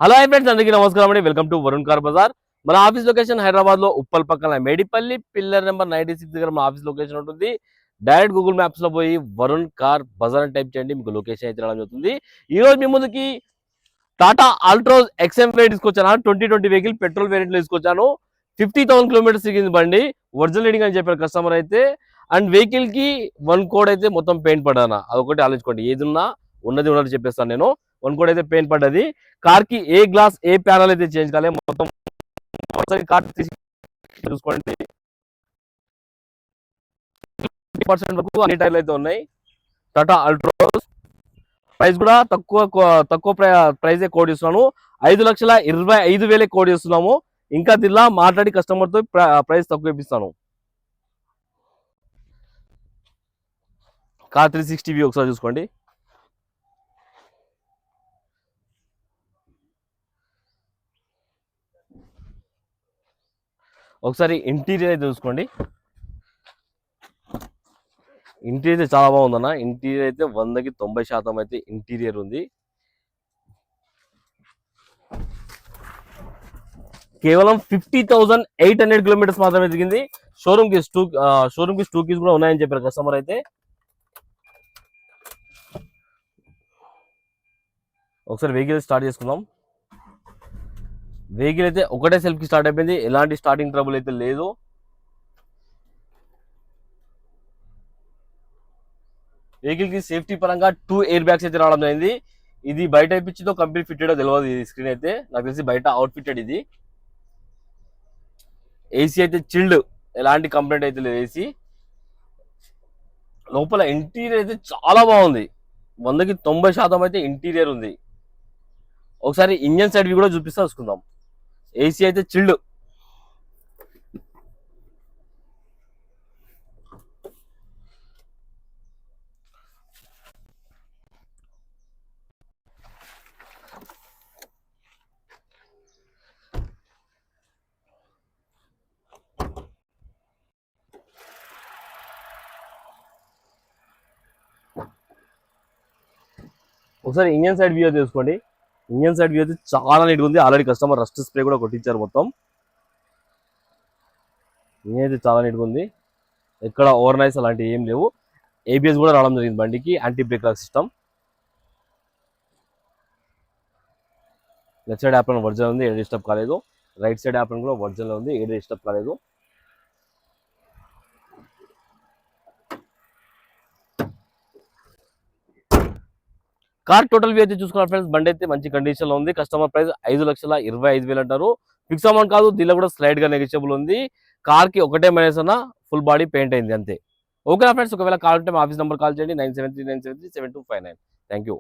Hello friends, అందరికీ నమస్కారం అండి. Welcome to Varun car bazaar. మన ఆఫీస్ లొకేషన్ హైదరాబాద్ లో ఉప్పల్ పక్కన మేడిపల్లి పిల్లర్ నెంబర్ 96 దగ్గర మన ఆఫీస్ లొకేషన్ ఉంటుంది. డైరెక్ట్ గూగుల్ మ్యాప్స్ లో పోయి వరుణ్ కార్ బజార్ అని టైప్ చేయండి, మీకు లొకేషన్ అయితే రావడం జరుగుతుంది. ఈ రోజు మీ ముందుకి టాటా ఆల్ట్రోజ్ XM తీసుకొచ్చాను. 2020 వెహికల్ పెట్రోల్ వేరియంట్ లో తీసుకొచ్చాను. 50,000 కిలోమీటర్స్ తిరిగింది బండి. ఒరిజినల్ రీడింగ్ అని చెప్పారు కస్టమర్ అయితే. అండ్ వెహికల్ కి 1 కోడ్ అయితే మొత్తం పెయింట్ పడ్డానా, అదొకటి ఆలోచించుకోండి. ఏది ఉన్నా ఉన్నది ఉన్నది చెప్పేస్తాను నేను. 1 కోడ్ అయితే పెయింట్ పడ్డది. కార్ కి ఏ గ్లాస్ ఏ ప్యానల్ అయితే చేంజ్ కాలే, మొత్తం కార్ చూసుకోండి. 50% వరకు అన్ని టైర్లు అయితే ఉన్నాయి. టాటా ఆల్ట్రోజ్ ప్రైస్ కూడా తక్కువ ప్రైజ్ కోడ్ ఇస్తున్నాను. 5,25,000 కోడ్ ఇస్తున్నాము. ఇంకా దిల్లా మాట్లాడి కస్టమర్ తో ప్రైస్ తక్కువ ఇప్పిస్తాను. కార్ 360 ఒకసారి చూసుకోండి. ఒకసారి ఇంటీరియర్ అయితే చూసుకోండి. ఇంటీరియర్ అయితే చాలా బాగుందన్న. ఇంటీరియర్ అయితే 100కి 90% అయితే ఇంటీరియర్ ఉంది. కేవలం 50,800 కిలోమీటర్స్ మాత్రమే తిరిగింది. షోరూమ్ కి టూ కీస్ కూడా ఉన్నాయని చెప్పారు కస్టమర్ అయితే. ఒకసారి వెహికల్ స్టార్ట్ చేసుకుందాం. వెహికల్ అయితే ఒకటే సెల్ఫ్ కి స్టార్ట్ అయిపోయింది. ఎలాంటి స్టార్టింగ్ ట్రబుల్ అయితే లేదు. వెహికల్ కి సేఫ్టీ పరంగా 2 ఎయిర్ బ్యాగ్స్ అయితే రావడం జరిగింది. ఇది బయట ఇప్పించిందో కంప్లీట్ ఫిట్టెడ్ తెలియదు. ఈ స్క్రీన్ అయితే నాకు తెలిసి బయట అవుట్ ఫిట్టెడ్ ఇది. ఏసీ అయితే చిల్డ్, ఎలాంటి కంప్లైంట్ అయితే లేదు. ఏసీ లోపల ఇంటీరియర్ అయితే చాలా బాగుంది. 100కి 90% అయితే ఇంటీరియర్ ఉంది. ఒకసారి ఇంజన్ సైడ్ కూడా చూపిస్తా చూసుకుందాం. ఏసీ అయితే చిల్డ్. ఒకసారి ఇంజన్ సైడ్ వ్యూ తీసుకోండి. ఇంజన్ సైడ్ వ్యూ అయితే చాలా నీట్గా ఉంది. ఆల్రెడీ కస్టమర్ రస్ట్ స్ప్రే కూడా కొట్టించారు మొత్తం. ఇంజన్ అయితే చాలా నీట్గా ఉంది. ఎక్కడ ఓవర్ నైస్ అలాంటివి ఏం లేవు. ఏబిఎస్ కూడా రావడం జరిగింది బండికి. Anti brake lock system. Left side apron original ఉంది, ఏది డిస్టర్బ్ కాలేదు. రైట్ సైడ్ యాప్రన్ కూడా ఒరిజినల్ ఉంది, ఏది డిస్టర్బ్ కాలేదు. కార్ టోటల్ వ్యూ అయితే చూసుకున్నారు ఫ్రెండ్స్. బండి అయితే మంచి కండిషన్ లో ఉంది. కస్టమర్ ప్రైస్ 5,25,000 అంటారు. ఫిక్స్ అమౌంట్ కాదు, దీనిలో కూడా స్లైడ్ గా నెగిషియబుల్ ఉంది. కార్ కి ఒకటే మైనస్ అన్న, ఫుల్ బాడీ పెయింట్ అయింది అంతే. ఓకేనా ఫ్రెండ్స్, ఒకవేళ కాల్ ఉంటే మా ఆఫీస్ నెంబర్ కాల్ చేయండి. 9739737259. Thank you.